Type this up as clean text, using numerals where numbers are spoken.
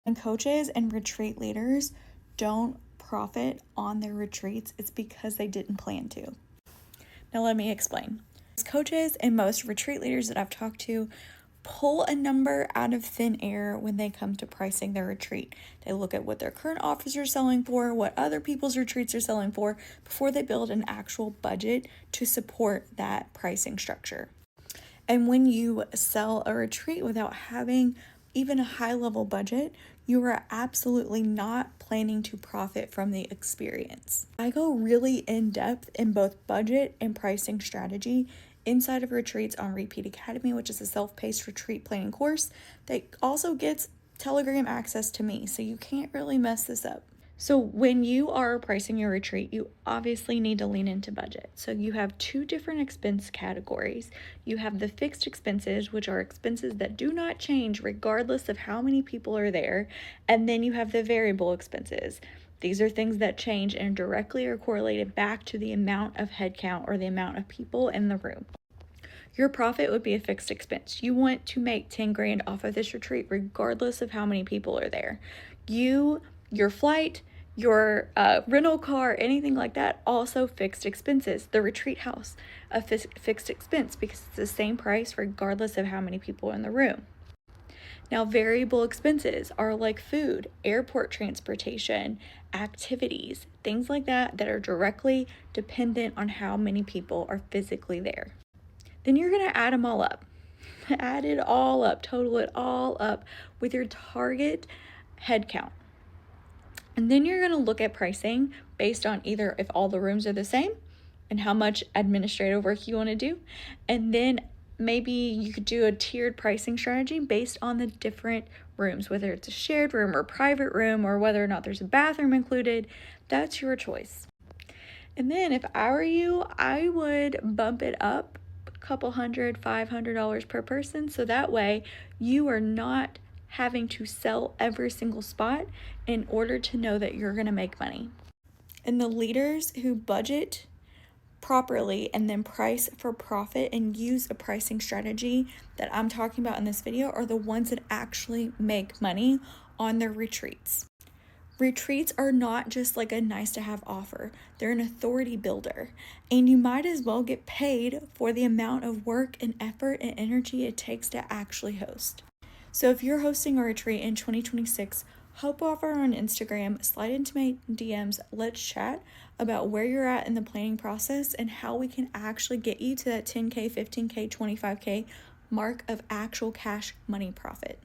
And coaches and retreat leaders don't profit on their retreats, it's because they didn't plan to. Now, let me explain. Coaches and most retreat leaders that I've talked to pull a number out of thin air when they come to pricing their retreat. They look at what their current offers are selling for, what other people's retreats are selling for, before they build an actual budget to support that pricing structure. And when you sell a retreat without having even a high-level budget, you are absolutely not planning to profit from the experience. I go really in depth in both budget and pricing strategy inside of retreats on Repeat Academy, which is a self-paced retreat planning course that also gets Telegram access to me, so you can't really mess this up. So when you are pricing your retreat, you obviously need to lean into budget. So you have two different expense categories. You have the fixed expenses, which are expenses that do not change regardless of how many people are there. And then you have the variable expenses. These are things that change and directly are correlated back to the amount of headcount or the amount of people in the room. Your profit would be a fixed expense. You want to make 10 grand off of this retreat regardless of how many people are there. Your flight, your rental car, anything like that, also fixed expenses. The retreat house, a fixed expense because it's the same price regardless of how many people are in the room. Now, variable expenses are like food, airport transportation, activities, things like that that are directly dependent on how many people are physically there. Then you're going to add them all up. Add it all up, total it all up with your target head count. And then you're going to look at pricing based on either if all the rooms are the same and how much administrative work you want to do. And then maybe you could do a tiered pricing strategy based on the different rooms, whether it's a shared room or private room or whether or not there's a bathroom included. That's your choice. And then if I were you, I would bump it up a couple $100, $500 per person. So that way you are not having to sell every single spot in order to know that you're going to make money. And the leaders who budget properly and then price for profit and use a pricing strategy that I'm talking about in this video are the ones that actually make money on their retreats. Retreats are not just like a nice to have offer. They're an authority builder, and you might as well get paid for the amount of work and effort and energy it takes to actually host. So if you're hosting a retreat in 2026, hop over on Instagram, slide into my DMs, let's chat about where you're at in the planning process and how we can actually get you to that 10K, 15K, 25K mark of actual cash money profit.